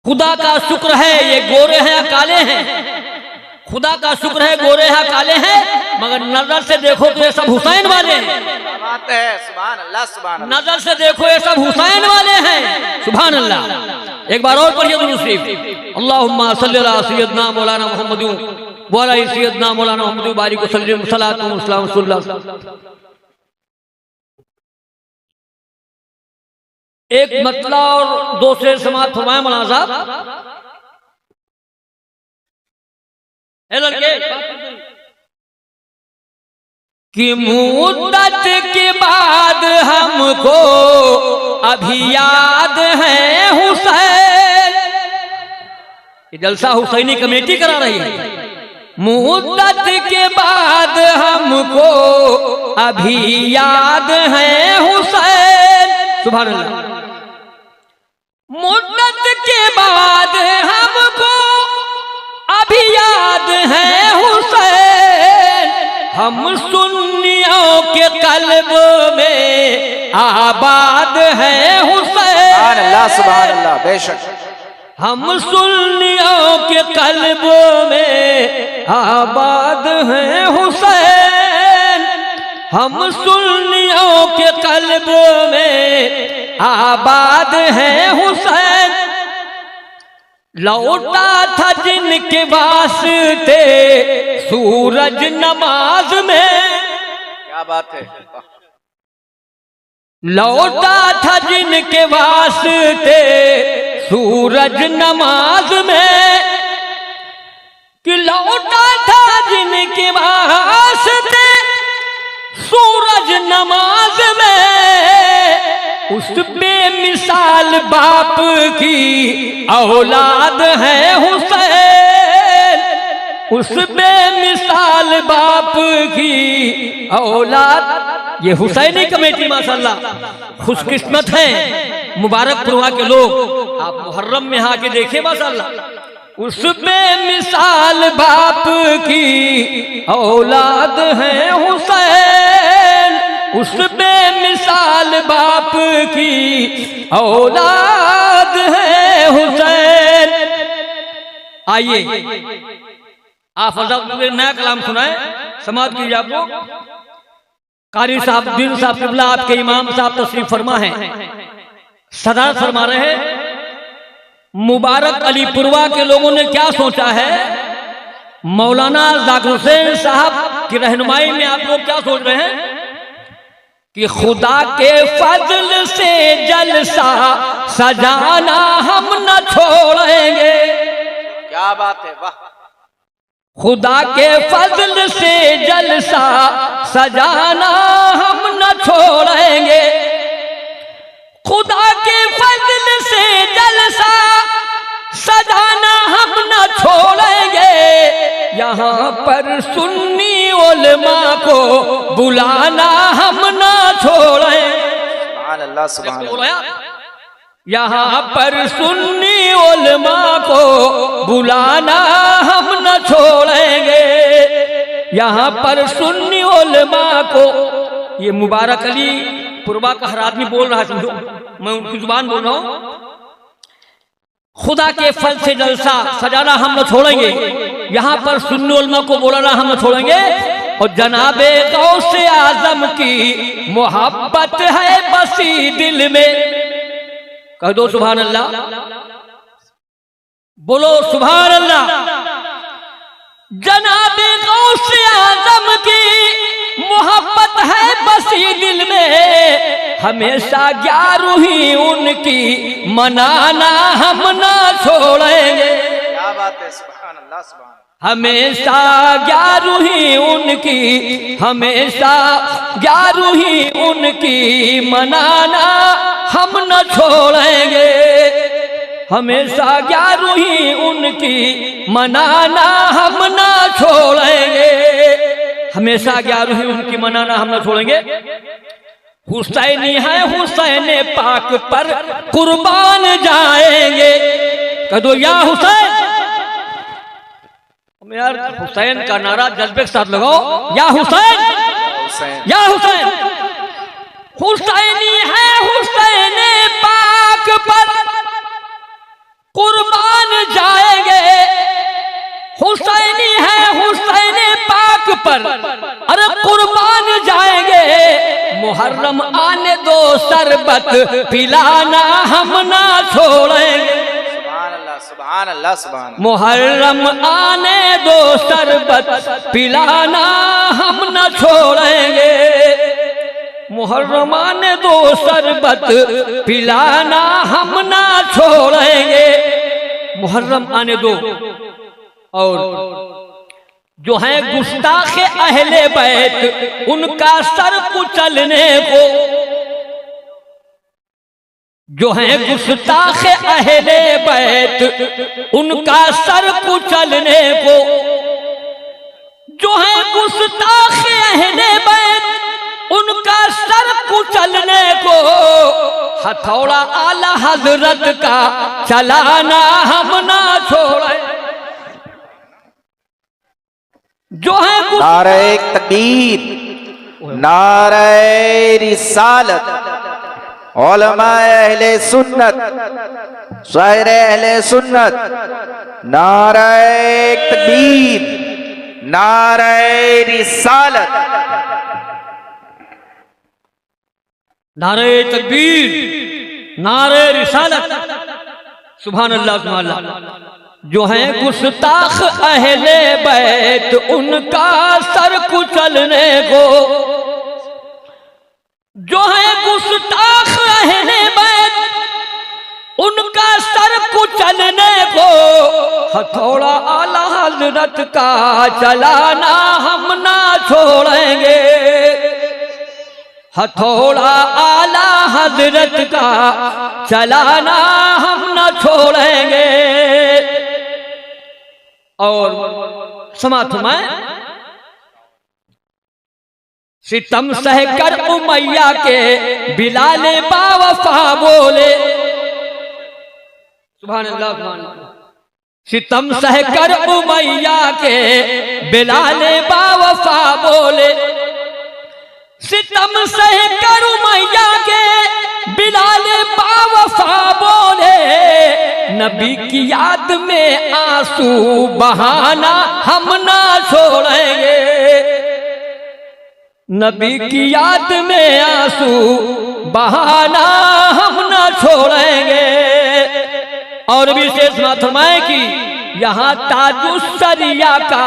खुदा का शुक्र है ये गोरे हैं या काले हैं, खुदा का शुक्र है गोरे हैं काले हैं, मगर नजर से देखो तो ये सब हुसैन वाले हैं। बात है, सुभान अल्लाह, सुभान अल्लाह। नजर से देखो ये सब हुसैन वाले हैं, सुभान अल्लाह। एक बार और पढ़िए दुरूद शरीफ, अल्लाहुम्मा सल्ली अला सय्यदना मौलाना मुहम्मद व अला सय्यदना मौलाना मुहम्मद बारिक वसल्लम सल्लल्लाहु अलैहि वसल्लम। एक मतला और दो शेर समाअत फरमाए मौलाना साहब। लड़के कि मुद्दत के बाद हमको अभी याद है हुसैन, ये जलसा हुसैनी कमेटी करा रही है। मुद्दत के बाद हमको अभी याद है हुसैन, सुभान अल्लाह। मुद्दत के बाद हमको अभी याद है हुसैन, हम सुन्नियों के कल्ब में आबाद है हुसैन। सुभान अल्लाह, सुभान अल्लाह, बेशक। हम सुन्नियों के कल्ब में आबाद है हुसैन, हम सुन्नियों के कल्ब में आबाद है हुसैन। लौटा था जिनके वास्ते सूरज नमाज में, क्या बात है। लौटा था जिनके वास्ते सूरज नमाज में, कि लौटा था जिनके वास्ते सूरज नमाज में, उस बेमिसाल बाप की औलाद है हुसैन, उस बेमिसाल बाप की औलाद। ये हुसैनी कमेटी माशाल्लाह खुशकिस्मत है, मुबारकपुर के लोग। आप मुहर्रम में आके देखिए माशाल्लाह, उस बेमिसाल बाप की औलाद है हुसैन, उस बेमिसाल बाप की औलाद है हुसैन। आइए आप नया कलाम सुनाए, समाज कीजिए। आपको कारी साहब दिन साहब किबला आपके इमाम साहब तशरीफ फरमा है, सदा फरमा रहे हैं। मुबारक अलीपुरवा के लोगों ने क्या सोचा है, मौलाना जाकिर हुसैन साहब की रहनुमाई में आप लोग क्या सोच रहे हैं कि खुदा के फजल से जलसा सजाना हम न छोड़ेंगे। क्या बात है, वाह। खुदा के फजल से जलसा सजाना हम न छोड़ेंगे, खुदा के फजल से जलसा सजाना हम न छोड़ेंगे। यहाँ पर सुन्नी उलमा को बुलाना हम न छोड़ेंगे। सुभान अल्लाह, सुभान अल्लाह। यहाँ पर सुन्नी उलमा को बुलाना हम न छोड़ेंगे, यहाँ पर सुन्नी उलमा को। ये मुबारक अली पुरवा का हर आदमी बोल रहा है, समझो मैं उनकी जुबान बोल रहा हूँ। खुदा के फल से जलसा सजाना हम न छोड़ेंगे, यहाँ पर सुन्नी उलमा को बुलाना हम न छोड़ेंगे। और जनाबे गौसे आजम की मोहब्बत है बसी दिल में, कह दो सुभान अल्लाह, बोलो सुभान अल्लाह। जनाबे गौसे आजम की मोहब्बत है बसी दिल में, हमेशा ग्यारहवीं उनकी मनाना हम ना छोड़ेंगे। क्या बात है, सुभान अल्लाह, सुभान। हमेशा ग्यारहवीं उनकी, हमेशा ग्यारहवीं उनकी मनाना हम न छोड़ेंगे, हमेशा ग्यारहवीं उनकी मनाना हम न छोड़ेंगे, हमेशा ग्यारहवीं उनकी मनाना हम न छोड़ेंगे। हुसैनी है हुसैन पाक पर कुर्बान जाएंगे, कह दो या हुसैन। यार हुसैन का नारा जज्बे के साथ लगाओ, या हुसैन, या हुसैन। हुसैनी है हुसैन पाक पर कुर्बान जाएंगे, हुसैनी है हुसैन पाक पर, अरे कुर्बान जाएंगे। मुहर्रम आने दो शरबत पिलाना हम ना छोड़ेंगे। सुभान अल्लाह सुभान अल्लाह सुभान। मुहर्रम आने दो शरबत पिलाना हम न छोड़ेंगे। मुहर्रम आने दो शरबत पिलाना हम ना छोड़ेंगे। मुहर्रम आने दो। और जो है गुस्ताखे अहले बैत उनका सर कुचलने को, जो है गुस्ताखे अहले बैत उनका सर कुचलने को, जो है गुस्ताखे अहले बैत उनका सर कुचलने को, हथौड़ा आला हजरत का चलाना हम ना छोड़े। जो है नारे तकबीर, नारे रिसालत, उलमाए अहले सुन्नत, शायर अहले सुन्नत, नारे तकबीर, नारे रिसालत, नारे तकबीर, नारे रिसालत, सुभान अल्लाह सुभान अल्लाह। जो है गुस्ताख अहले बैत उनका सर कुचलने को, जो है गुस्ताख अहले बैत उनका सर कुचलने को, हथौड़ा आला हजरत का चलाना हम ना छोड़ेंगे। हथौड़ा आला हजरत का चलाना हम न छोड़ेंगे। और समात में सितम सहकर उमैया के बिलाल बावफा बोले, सुभान अल्लाह सुभान अल्लाह। सितम सहकर उमैया के बिलाल बावफा बोले, सितम सहकर उमैया के बिलाल बावफा बोले, नबी की याद में आंसू बहाना हम ना छोड़ेंगे। नबी की याद में आंसू बहाना हम ना छोड़ेंगे। और विशेष फरमाए कि यहाँ ताजुस्सरिया का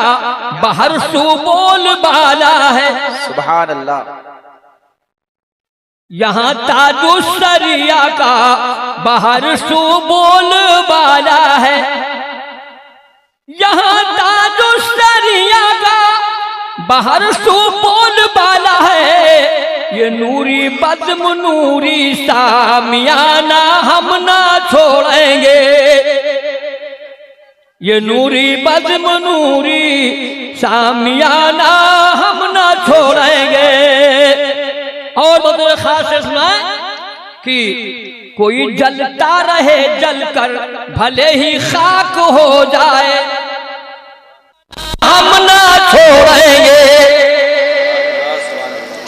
बाहर सू बोल बाला है, सुभान अल्लाह। यहाँ ताजुस्सरिया का बाहर सू बोल बाला है, यहाँ ताजुस्सरिया का बाहर सू बोल बाला है। ये नूरी बज़्म नूरी सामियाना हम ना छोड़ेंगे। ये नूरी बज़्म नूरी सामियाना हम ना छोड़ेंगे। और बदर खास सुनाए कि कोई जलता रहे जलकर भले ही खाक हो जाए, हम ना छोड़ेंगे।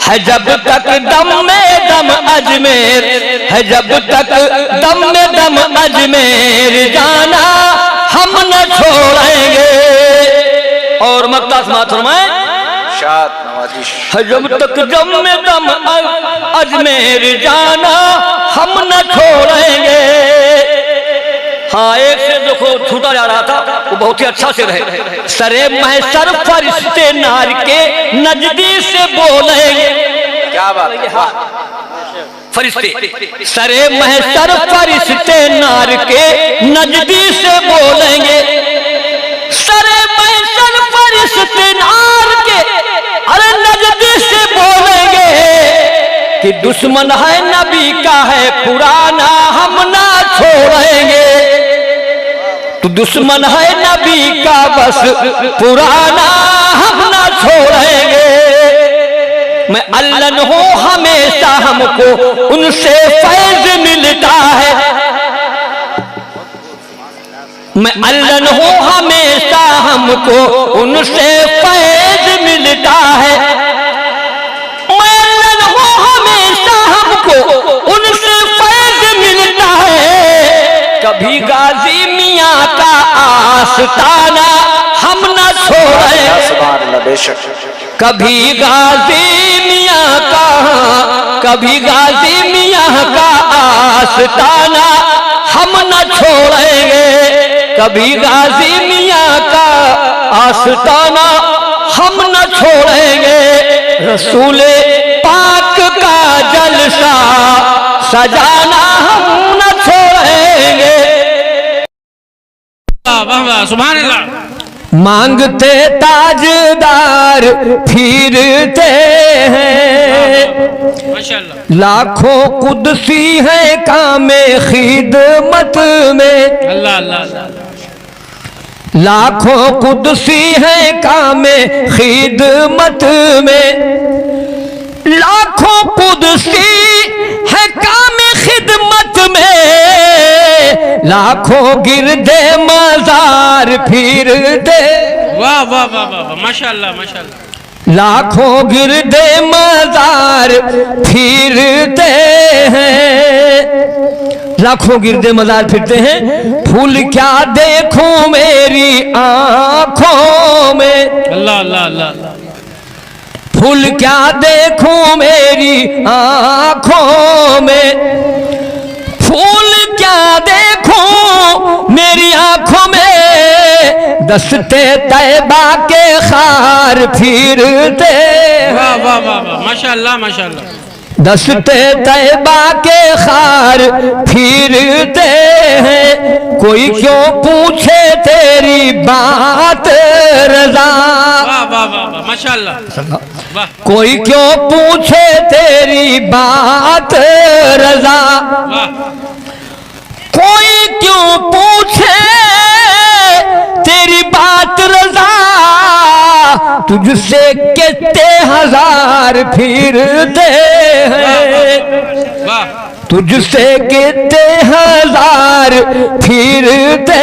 है जब तक दम में दम अजमेर, है जब तक दम में दम अजमेर जाना हम न छोड़ेंगे। और मक्तास माथुरमाए है जब तक दम में दम अजमेर जाना हम न छोड़ेंगे। हाँ, एक से देखो छूटा जा रहा था, वो बहुत ही अच्छा से रहे। सरे महशर फरिश्ते नार के नजदी से बोलेंगे। क्या बात है, हाँ। फरिश्ते सरे महशर फरिश्ते नार के नजदी से बोलेंगे। सरे महशर फरिश्ते नार के अरे नजदी से बोलेंगे कि दुश्मन है नबी का है पुराना हम ना छोड़ेंगे। तो दुश्मन है नबी का बस पुराना हम ना छोड़ेंगे। मैं अल्लन हूँ हमेशा हमको उनसे फैज मिलता है। मैं अल्लन हूँ हमेशा हमको उनसे फैज मिलता है। मैं अल्लन हूँ हमेशा हमको उनसे फैज मिलता है। कभी गाजी मियाँ का आस्ताना हम न छोड़ेंगे। सुभान अल्लाह, बेशक। कभी गाजी मियाँ का, कभी गाजी मियाँ का आस्ताना हम न छोड़ेंगे। कभी गाजी मियाँ का आस्ताना हम न छोड़ेंगे। रसूले पाक का जलसा सजाना हम न छोड़ेंगे। वाह वाह, सुभान अल्लाह। मांगते ताजदार फिरते हैं, माशाअल्लाह। लाखों कुदसी है कामे खिदमत में। अल्लाह अल्लाह अल्लाह। लाखों कुदसी है कामे खिदमत में। लाखों कुदसी है कामे खिदमत में। लाखों गिरदे मजार फिरते। वाह वाह वाह वाह, माशाअल्लाह माशाअल्लाह। लाखों गिरदे मजार फिरते हैं। लाखों गिरदे मजार फिरते हैं। फूल क्या देखूं मेरी आंखों में। अल्लाह अल्लाह अल्लाह। फूल क्या देखूं मेरी आंखों में। फूल क्या देखूं मेरी आंखों में। दस्ते तैबा के खार फिरते। वाह वाह वाह वाह, माशाअल्लाह माशाअल्लाह। दस्ते तैबा के खार फिरते हैं। कोई क्यों पूछे तेरी बात रजा। वाह वाह वाह वाह, माशाअल्लाह। वाह। कोई क्यों पूछे तेरी बात रजा। वाह। कोई क्यों पूछे तेरी बात रजा। तुझसे कितने हजार फिरते हैं। वाह। तुझसे कितने हजार फिरते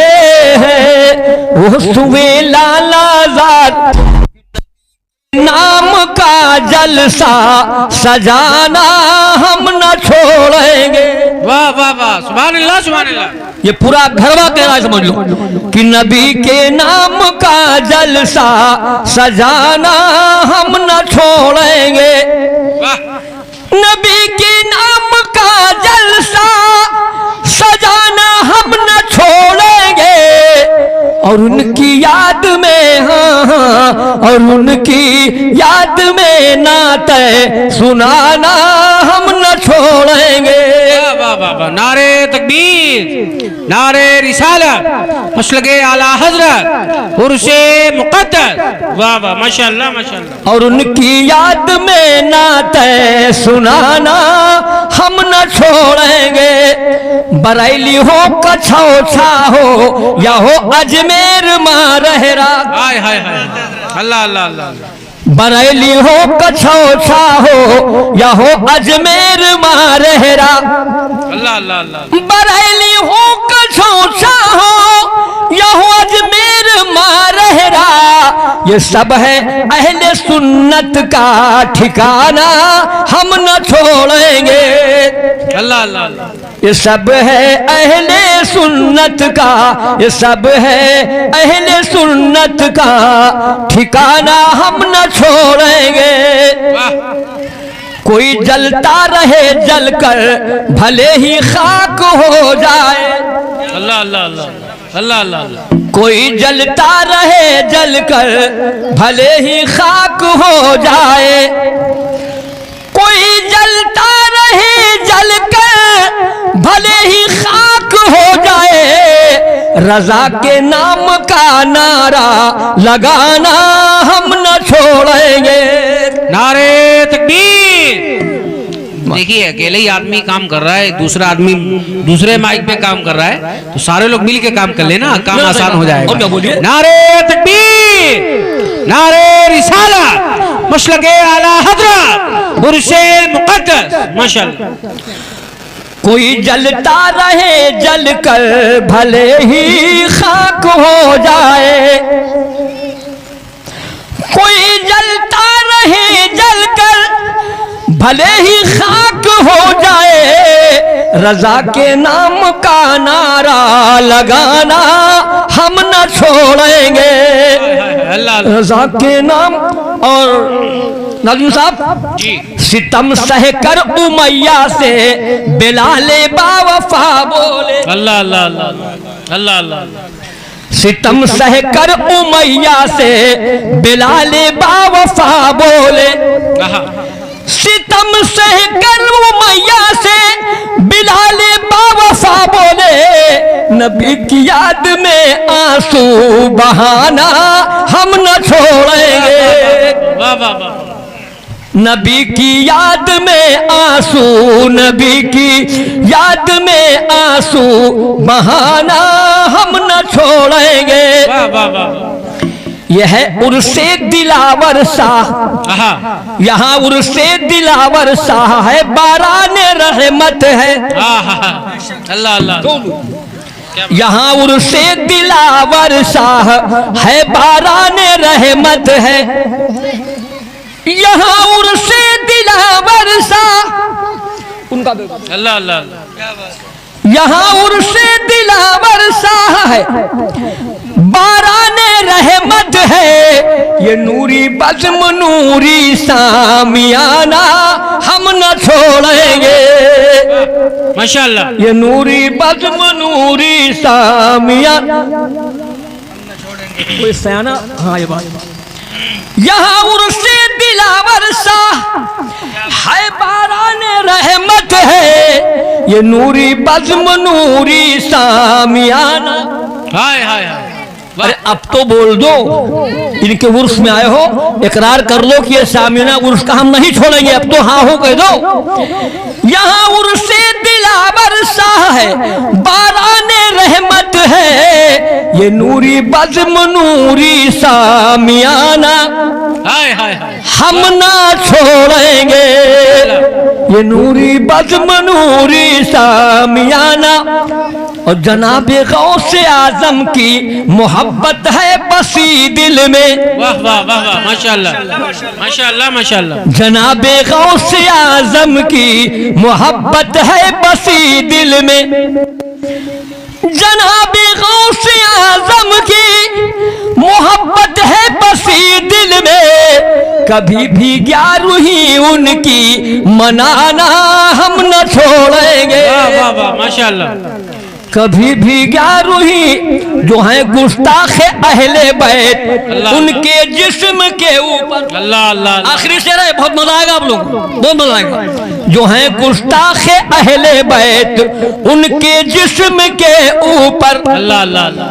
हैं। वो सुवे लालाजाद नाम का जलसा सजाना हम न छोड़ेंगे। वाह वाह वाह, सुभान अल्लाह सुभान अल्लाह। ये पूरा घरवा कह रहा है, समझ लो कि नबी के नाम का जलसा सजाना हम न छोड़ेंगे। वाह। नबी के नाम का जलसा सजाना हम न छोड़ेंगे। और उनकी याद में, हाँ, और उनकी याद में नाते सुनाना हम न छोड़ेंगे। वाह वाह वाह, नारे तकबीर, नारे रिसालत, मसलके आला हजरत, उर्से मुक़द्दस। वाह वाह, माशाअल्लाह माशाअल्लाह। और उनकी याद में नाते सुनाना हम न छोड़ेंगे। बरैली हो कछौछा हो या हो अजमेर मारहरा। हाय हाय हाय, अल्लाह अल्लाह अल्लाह। बरैली हो कछौछा हो या हो अजमेर मारहरा। अल्लाह अल्लाह अल्लाह। बरैली हो कछौछा हो या हो अजमेर मारहरा। ये सब है अहले सुन्नत का ठिकाना हम न छोड़ेंगे। अल्लाह अल्लाह अल्लाह। ये सब है अहले सुन्नत का, ये सब है अहले सुन्नत का ठिकाना हम न छोड़ेंगे। कोई जलता रहे जलकर भले ही खाक हो जाए। अल्लाह अल्लाह अल्लाह, अल्लाह अल्लाह। कोई जलता रहे जलकर भले ही खाक हो जाए। कोई जलता रहे जलकर भले ही खाक हो जाए। रजा के नाम का नारा लगाना हम न छोड़ेंगे। नारे तकबीर। देखिए, अकेले ही आदमी काम कर रहा है, दूसरा आदमी दूसरे माइक पे काम कर रहा है, तो सारे लोग मिल के काम कर लेना, काम आसान हो जाएगा। और क्या बोलिए? नारे तकबीर, नारे रिसालत, मसलके आला हजरत, उर्से मुक़द्दस। माशाअल्लाह। कोई जलता रहे जलकर भले ही खाक हो जाए। कोई जलता रहे जलकर भले ही खाक हो जाए रजा के नाम का नारा लगाना हम न छोड़ेंगे। अल्लाह रजा के नाम। और नाज़िम साहब जी सितम सह कर उमैया से बिलाले बावफा बोले। अल्लाह अल्लाह अल्लाह अल्लाह अल्लाह सितम सह कर उमैया से बिलाले बावफा बोले। सितम सह कर उमैया से बिलाले बावफा बोले। नबी की याद में आंसू बहाना हम न छोड़ेंगे। वाह वाह वाह नबी की याद में आंसू, नबी की याद में आंसू बहाना हम न छोड़ेंगे। वाह वाह वाह यह उर्से दिलावर शाह, यहाँ उर्से दिलावर शाह है, बाराने रहमत है। अल्लाह अल्लाह यहाँ उर्से दिलावर शाह है, बाराने रहमत है। यहाँ उर्से दिलावर शाह उनका अल्लाह अल्लाह यहाँ उर्से दिलावर शाह है, बाराने रहमत है। ये नूरी बज़्म नूरी सामियाना हम न छोड़ेंगे। माशाअल्लाह ये नूरी बज़्म नूरी सामियाना कोई सयाना। हाँ ये बात यहाँ उर्से दिलावर शाह है, बाराने रहमत है। ये नूरी बज़्म नूरी सामियाना। हाय हाय हाय अरे अब तो बोल दो, इनके उर्स में आए हो, इकरार कर लो कि ये सामियाना उर्स का हम नहीं छोड़ेंगे। अब तो हाँ हो कह दो। यहाँ उर्से दिलावर शाह है, बाराने रहमत है। ये नूरी बज़्म नूरी सामियाना हाय हाय हाय हम ना छोड़ेंगे। ये नूरी बज़्म नूरी सामियाना। और जनाबे गौसे आजम की मोहब्बत है बसी दिल में। वाह वाह वाह वाह माशाअल्लाह माशाअल्लाह माशाअल्लाह जनाबे गौसे आजम की मोहब्बत है बसी दिल में। जनाबे गौसे आजम की मोहब्बत है बसी दिल में। कभी भी ग्यारहवीं उनकी मनाना हम न छोड़ेंगे। वाह वाह वाह माशाअल्लाह कभी भी ग्यारहवीं जो है गुस्ताखे अहले बैत, उनके जिस्म के ऊपर। अल्लाह अल्लाह आखिरी शेर है, बहुत मजा आएगा आप लोग, बहुत मजा आएगा। जो है गुस्ताखे अहले बैत, उनके जिस्म के ऊपर। अल्लाह अल्लाह अल्लाह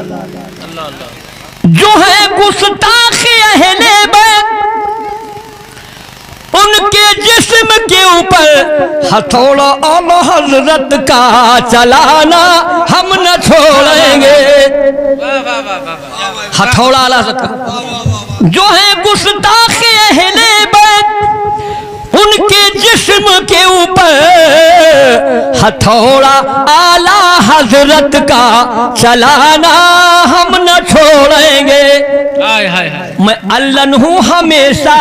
जो है गुस्ताखे अहले बैत, उनके जिस्म के ऊपर हथौड़ा आला हजरत का चलाना हम न छोड़ेंगे। हथौड़ा आला हजरत का जो है गुस्ताखे अहले बैत, उनके जिस्म के ऊपर हथौड़ा आला हजरत का चलाना हम न छोड़ेंगे। हाय हाय हाय मैं अल्लन हूँ हमेशा,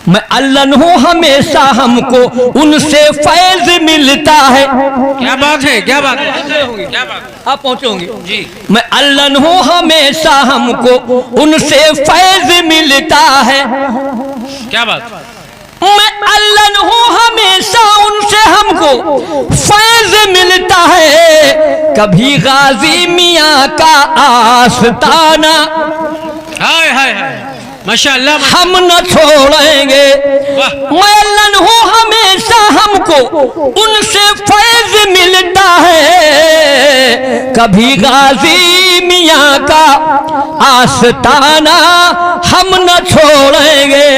मैं अल्लन हूँ हमेशा, हमको उनसे फैज मिलता है। क्या बात है क्या बात है क्या बात आप पहुंचे होंगे जी। मैं अल्लन हूँ हमेशा, हमको उनसे फैज मिलता है। क्या बात मैं अल्लन हूँ हमेशा, उनसे हमको फैज मिलता है। कभी गाजी मियाँ का आस्ताना हाय हाय हाय माशाअल्लाह हम न छोड़ेंगे। मैं अल्लन हूँ हमेशा, हमको उनसे फैज मिलता है। कभी गाजी मियाँ का आस्ताना हम न छोड़ेंगे।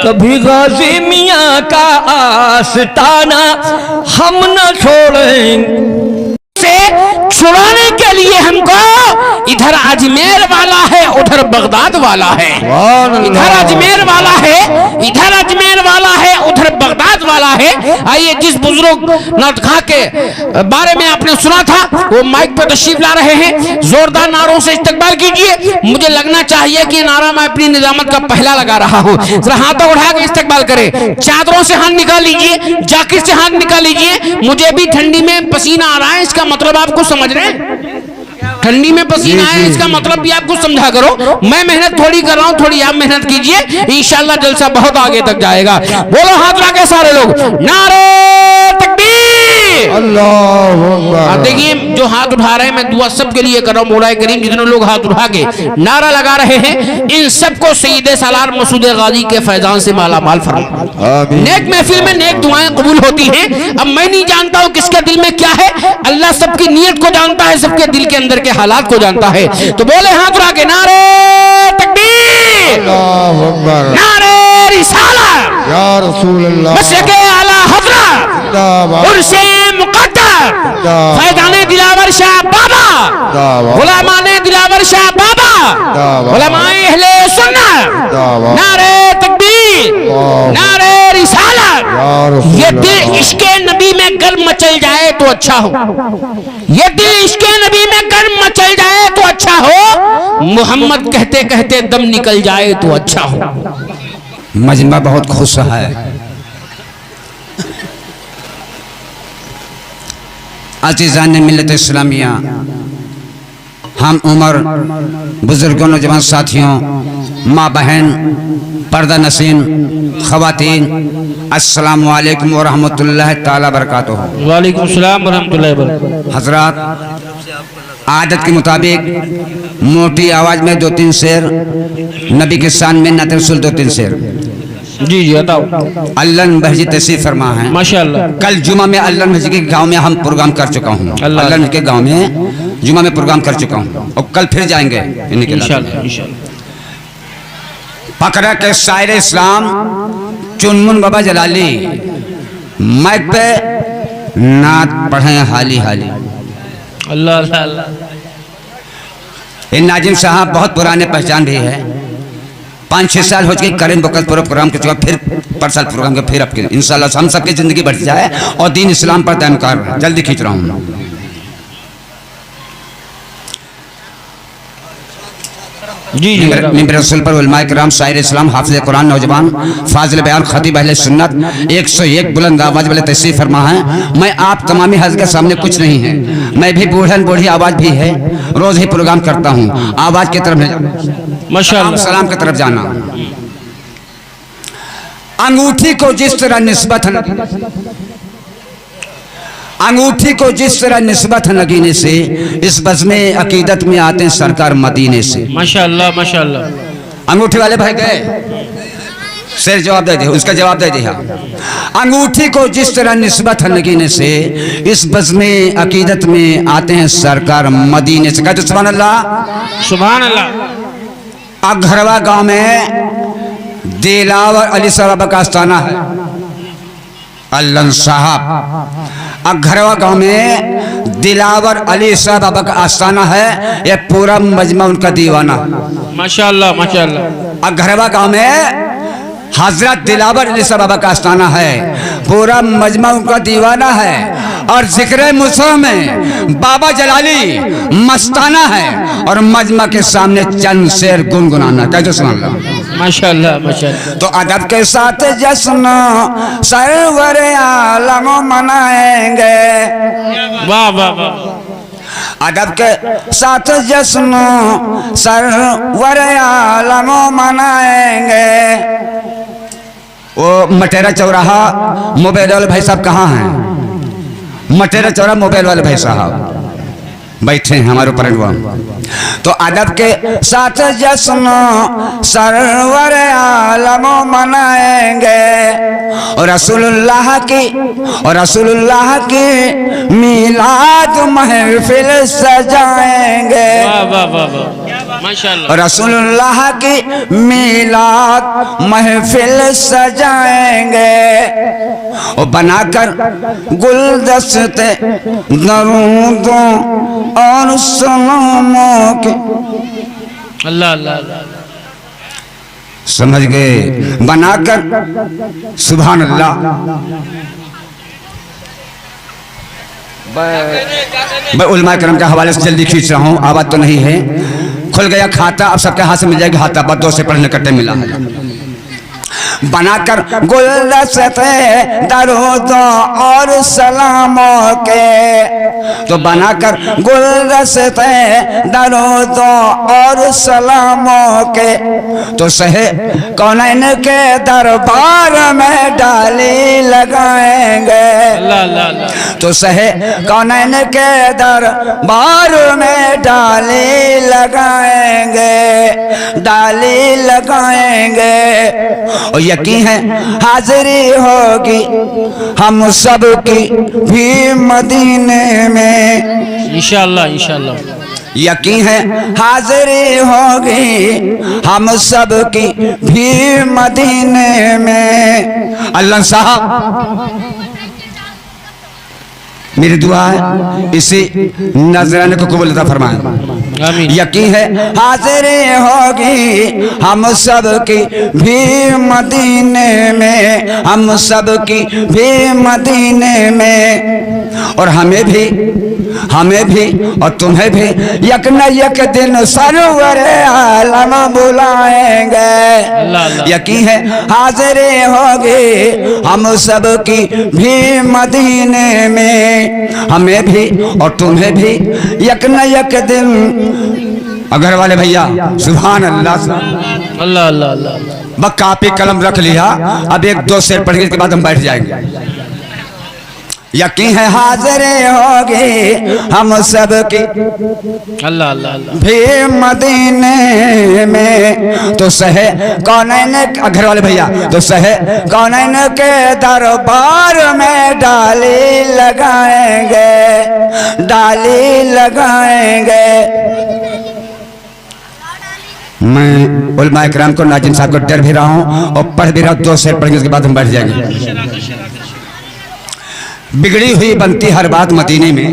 कभी गाजी मियाँ का आस्ताना हम न छोड़ेंगे। से छुड़ाने के लिए हमको इधर अजमेर वाला है, उधर बगदाद वाला है। इधर अजमेर वाला है, इधर अजमेर वाला है, उधर बगदाद वाला है। आइए, जिस बुजुर्ग नौतखा के बारे में आपने सुना था वो माइक पर तशरीफ ला रहे हैं। जोरदार नारों से इस्तकबाल कीजिए। मुझे लगना चाहिए कि नारा मैं अपनी निजामत का पहला लगा रहा हूँ। जरा हाथों उठा के इस्तकबाल करें। चादरों से हाथ निकाल लीजिए, जाकिर से हाथ निकाल लीजिए। मुझे भी ठंडी में पसीना आ रहा है, इसका मतलब आपको समझ रहे हैं? ठंडी में पसीना है, इसका मतलब भी आप कुछ समझा करो। मैं मेहनत थोड़ी कर रहा हूँ, थोड़ी आप मेहनत कीजिए, इंशाल्लाह जलसा बहुत आगे तक जाएगा। बोलो हाथ उठा के सारे लोग, नारे तकबीर, अल्लाहु अकबर। अब देखिए जो हाथ उठा रहे हैं, मैं दुआ सबके लिए कर रहा हूँ। मौलाए करीम जितने लोग हाथ उठा के नारा लगा रहे हैं, इन सबको सईद सालार मसूद गाजी के फैजान से माला माल फरमाए। नेक महफिल में नेक दुआएं कबूल होती हैं। अब मैं नहीं जानता हूँ किसके दिल में क्या है, अल्लाह सबकी नीयत को जानता है, सबके दिल के अंदर के हालात को जानता है। तो बोले हाथ उठा के, नारे तकबीर, अल्लाहु अकबर, नारे रिसालत, या रसूल अल्लाह, मशके आला हज़रत, जिंदाबाद, उर्से मुक़द्दर, जिंदाबाद, फैज़ाने दिलावर शाह बाबा, जिंदाबाद, उलमाए दिलावर शाह बाबा, जिंदाबाद, उलमाए अहले सुन्नत, जिंदाबाद, नारे तकबीर, नारे रिसालत। या रसूल ये दिल अल्लाह, इश्क़े नबी में गर्म मचल जाए तो अच्छा हो। ये दिल इश्क़े नबी में गर्म मचल जाए तो अच्छा हो। मोहम्मद कहते कहते दम निकल जाए तो अच्छा हो। मजमा बहुत खुश है। अज़ीज़ान मिल्लत इस्लामिया, हम उमर बुजुर्गों, नौजवान साथियों, माँ बहन, पर्दा नसीन ख़वातीन, अस्सलामु अलैकुम व रहमतुल्लाहि ताला बरकातुहू। वालेकुम सलाम व रहमतुल्लाहि व बरकातुहू। हजरात, आदत के मुताबिक मोटी आवाज़ में 2-3 शेर नबी के शान में नात रसूल 2-3 शेर। जी जी बताओ। अल्लाह बहजी तशरीफ फरमा है। माशाअल्लाह। कल जुमा में अल्लाह बहजी के गांव में हम प्रोग्राम कर चुका हूँ। अल्लाह अल्लाह के गांव में जुमा में प्रोग्राम कर चुका हूँ और कल फिर जाएंगे इन्हीं के इंशाअल्लाह इंशाअल्लाह। पकड़ा के शायर इस्लाम चुनमुन बाबा जलाली माइक पे नात पढ़े हाली हाली। अल्लाह अल्लाह अल्लाह। ये नाजिम साहब बहुत पुराने पहचान भी है। 5-6 साल हो चुके करीम बकत प्रोग्राम कर चुका, फिर पर साल प्रोग्राम के फिर अब इंशाल्लाह हम सबकी जिंदगी बढ़ जाए और दीन इस्लाम पर दायम कर। जल्दी खींच रहा हूँ। जी जी मिंबर रसूल पर उलमाए किराम, शायर इस्लाम, हाफिज़ कुरान, नौजवान, फाजिल बयान, खतीब अहले सुन्नत 101 बुलंद आवाज वाले तशरीफ फरमा है। मैं आप तमामी हज़रत के सामने कुछ नहीं है। मैं भी बूढ़ी आवाज़ भी है, रोज़ ही प्रोग्राम करता हूँ। आवाज़ की तरफ नहीं जाना, माशाअल्लाह। सलाम की तरफ जाना। अंगूठी को जिस तरह निस्बत अंगूठी को जिस तरह निस्बत नगीने से, इस बज़्मे अकीदत में आते हैं सरकार मदीने से। माशाअल्लाह माशाअल्लाह। अंगूठी वाले भाई गए, शेर जवाब दे दे, उसका जवाब दे दिया। अंगूठी को जिस तरह निस्बत नगीने से, इस बज़्मे अकीदत में आते हैं सरकार मदीने से। कहते सुभान अल्लाह सुभान अल्लाह। अघरवा गांव में दिलावर अली साहब का आस्थाना है। अल्लाह साहब अघरवा गांव में दिलावर अली साहब का आस्थाना है। ये पूरा मजमा उनका दीवाना। माशाअल्लाह माशाअल्लाह। अघरवा गांव में हजरत दिलावर अली साहब का आस्थाना है, पूरा मजमा उनका दीवाना है। और जिक्र मुसह में बाबा जलाली मस्ताना है और मजमा के सामने चंद शेर गुनगुनाना। कहते सुन लो माशाअल्लाह माशाअल्लाह। तो अदब के साथ जश्न सरवर आलम मनाएंगे। वाह वाह वाह। अदब के साथ जश्न सरवर आलम मनाएंगे। वो मटेरा चौराहा मोबाइल वाले भाई साहब कहाँ हैं? मटेरा चौराहा मोबाइल वाले भाई साहब बैठे हैं हमारे ऊपर। तो अदब के साथ जश्न सरवर आलम मनाएंगे और रसूलुल्लाह की मिलाद महफिल सजाएंगे। वाह वाह वाह वाह माशाअल्लाह। रसूलुल्लाह की मिलाद महफिल सजाएंगे और बनाकर गुलदस्ते दरूदों और सलामों के। अल्लाह अल्लाह अल्लाह। समझ गए, बनाकर सुभान अल्लाह। मैं उलमा करम के हवाले से जल्दी खींच रहा हूँ, आवाज तो नहीं है। खुल गया खाता, अब सबके हाथ से मिल जाएगा खाता, बस 2 से पढ़ने का टाइम मिला है। बनाकर गुलदस्ते दरूद और सलामों के, तो बनाकर गुलदस्ते दरूद और सलामों के, तो सहे कौनैन के दरबार में डाली लगाएंगे। तो सहे कौनैन के दरबार में डाली लगाएंगे, डाली लगाएंगे। और यकीन है हाजिरी होगी हम सब की भी मदीने में, इंशाअल्लाह इंशाअल्लाह। यकीन है हाजिरी होगी हम सब की भी मदीने में। अल्लाह साहब मेरी दुआ है इसी नजराने को कबूल अता फरमाए। यकीन है हाजिरी होगी हम सब की भी मदीने में, हम सब की भी मदीने में। और हमें भी और तुम्हें भी यक न यक दिन सरवर आलम बुलाएंगे। यकीन है हाजिरी होगी हम सब की भी मदीने में, हमें भी और तुम्हें भी यक न यक दिन। अगर वाले भैया सुभान अल्लाह अल्लाह अल्लाह अल्लाह। बस कापी कलम रख लिया, अब 1-2 शेर पढ़ने के बाद हम बैठ जाएंगे। यकीन है हाजिरी होगी हम सब की अल्लाह अल्लाह अल्लाह भी मदीने में, तो सहे कौनैन, घर वाले भैया, तो सहे कौनैन के दरबार में डाली लगाएंगे, डाली लगाएंगे। मैं उलमा इकराम को, नाजिम साहब को डर भी रहा हूँ और पढ़ भी रहा हूँ। 2 शेर पढ़ेंगे उसके बाद हम बैठ जाएंगे। बिगड़ी हुई बनती हर बात मदीने में,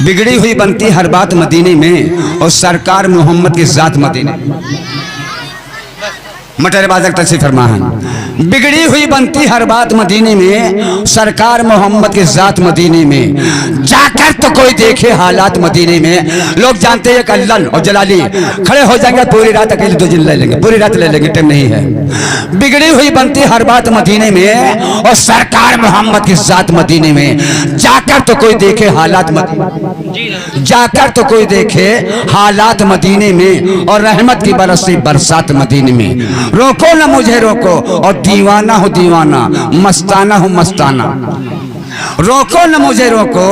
बिगड़ी हुई बनती हर बात मदीने में, और सरकार मोहम्मद की जात मदीने में। मटर बाज़ तशरीफ फरमा है। बिगड़ी हुई बनती हर बात मदीने में, सरकार मोहम्मद की जात मदीने में। जाकर तो कोई देखे हालात मदीने में। लोग जानते हैं अल्लाह और जलाली खड़े हो जाएंगे, पूरी रात अकेले 2 दिन ले लेंगे, पूरी रात ले लेंगे, टाइम नहीं है। बिगड़ी हुई बनती हर बात मदीने में, और सरकार मोहम्मद की जात मदीने में। जाकर तो कोई देखे हालात मदीने, जाकर तो कोई देखे हालात मदीने में, और रहमत की बरसी बरसात मदीने में। रोको न मुझे रोको, और दीवाना हो दीवाना, मस्ताना हो मस्ताना। रोको न मुझे रोको,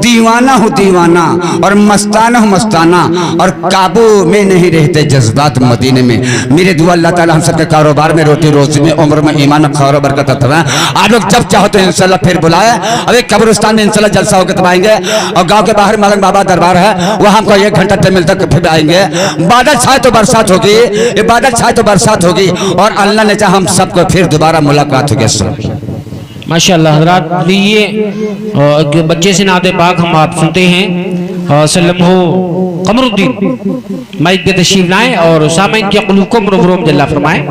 दीवाना हो दीवाना, और मस्ताना हो मस्ताना, और काबू में नहीं रहते जज्बात मदीने में। मेरे दुआ अल्लाह ताला हम सबके कारोबार में, रोटी रोजी में, उम्र में, ईमान में खैर बरकत अता फरमाए। आप लोग जब चाहो तो इंशाल्लाह फिर बुलाए। अभी कब्रिस्तान में इंशाल्लाह जलसा होकर तब आएंगे, और गांव के बाहर मलंग बाबा दरबार है, वहाँ हमको 1 घंटा टाइम मिलता है, फिर आएंगे। बादल छाए तो बरसात होगी, ये बादल छाए तो बरसात होगी, और अल्लाह ने चाहा हम सबको फिर दोबारा मुलाकात होगी। माशाअल्लाह। हज़रात लीजिए बच्चे से नाते पाक हम आप सुनते हैं। सल्लम हो कमरुद्दीन माइक पे तशरीफ लाएं और सामईन के क़ुलूब को प्रोग्राम जल्ला फरमाएं।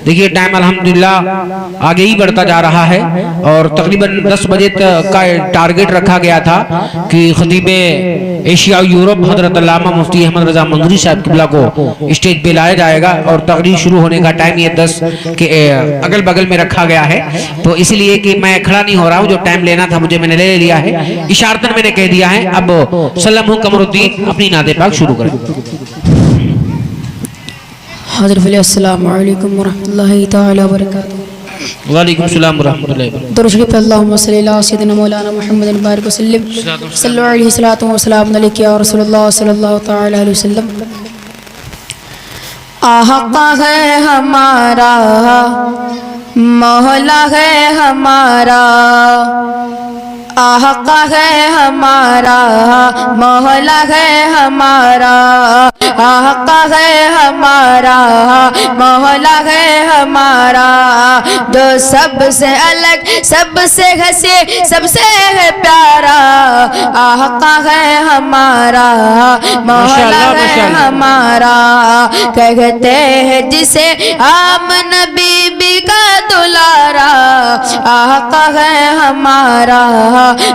देखिए टाइम अल्हम्दुलिल्लाह आगे ही बढ़ता जा रहा है, और तकरीबन 10 बजे तक का टारगेट रखा गया था कि खतीब एशिया यूरोप हजरत अल्लामा मुफ्ती अहमद रजा मंजूरी साहब किबला को स्टेज पे लाया जाएगा, और तकरीर शुरू होने का टाइम ये 10 के अगल बगल में रखा गया है। तो इसलिए कि मैं खड़ा नहीं हो रहा हूँ, जो टाइम लेना था मुझे मैंने ले लिया है, इशारतन मैंने कह दिया है। अब सल्लम हूँ कमरुद्दीन अपनी नाते पाक शुरू करें। अस्सलामु अलैकुम वरहमतुल्लाहि तआला व बरकातुहू। वालेकुम सलाम व रहमतुल्लाहि व बरकातुहू। दुरूद शरीफ अल्लाहुम्मा सल्ली अला सय्यिदिना मौलाना मुहम्मदिन बारिक वसल्लिम सल्लल्लाहु अलैहि सलातु व सलाम अलैका या रसूलल्लाह सल्लल्लाहु तआला अलैहि वसल्लम। आका है हमारा, मौला है हमारा, आका है हमारा, मौला है हमारा, आका है हमारा, मौला है हमारा, जो सबसे अलग, सबसे हंसे, सबसे है प्यारा, आका है हमारा, मौला है हमारा। कहते हैं जिसे आमना बीबी का दुलारा, आका है हमारा,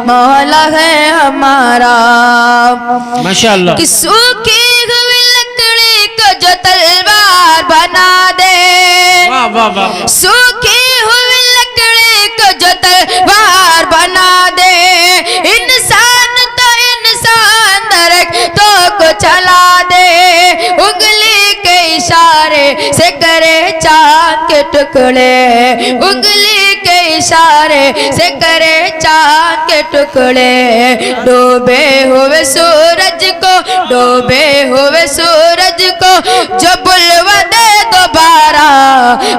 मौला है हमारा। माशाअल्लाह। कि सूखी हुई लकड़ी को जो तलवार बना दे, वाह वाह वाह। सूखी हुई लकड़ी को जो तलवार बना दे, इंसान तो इंसान दरख्तों को चला दे, उंगली के इशारे से करे चांद के टुकड़े, उंगली के इशारे से करे चांद के टुकड़े। डूबे हुए सूरज को, डूबे हुए सूरज को जो बुलवा दे दोबारा,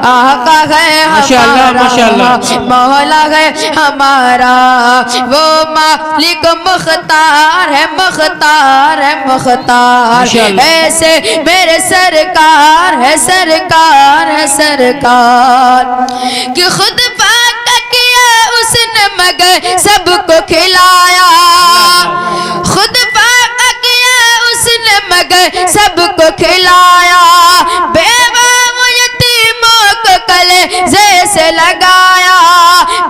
आका है हमारा, मौला है हमारा। वो मालिक मुख्तार है, मुख्तार है, मुख्तार। ऐसे मेरे सरकार है, सरकार है, सरकार। कि खुद पाका किया उसने मगर सबको खिलाया, खुद पाका किया उसने मगर सबको खिलाया। बेवा वो यतीमों को कलेजे से लगाया,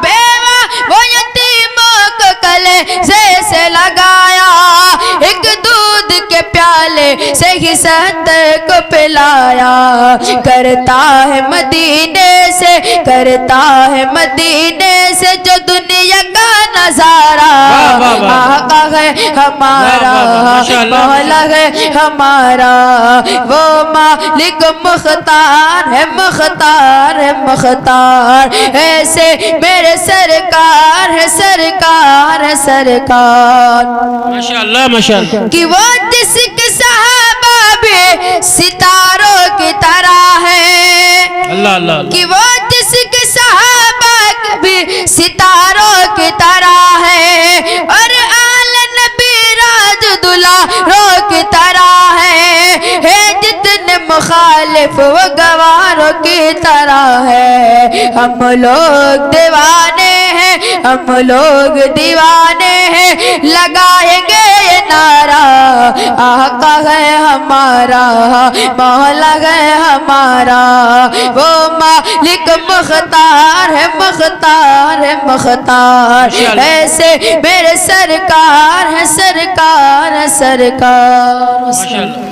बेवा वो यतीमों को कलेजे से लगाया। एक दूध के प्याले से ही 70 को पिलाया। करता है मदीने से, करता है मदीने से जो दुनिया का नजारा, आका है हमारा, मौला है हमारा। वो मालिक मुख्तार है, मुख्तार है, मुख्तार। ऐसे मेरे सरकार है, सरकार है, सरकार। माशाअल्लाह माशाअल्लाह। कि वो जिसके सहाबा भी सितारों की तरह है, अल्लाह अल्लाह। कि वो जिसके सहाबा भी सितारों की तरह है, और आले नबी राज दुलारों की तरह है। जितने मुखालिफ वो गवारों की तरह है। हम लोग दीवाने हैं, हम लोग दीवाने हैं, लगाएंगे ये नारा, आका है हमारा, मौला है हमारा। वो मालिक मुख्तार है, मुख्तार है, मुख्तार। ऐसे मेरे सरकार है, सरकार है, सरकार। माशाअल्लाह।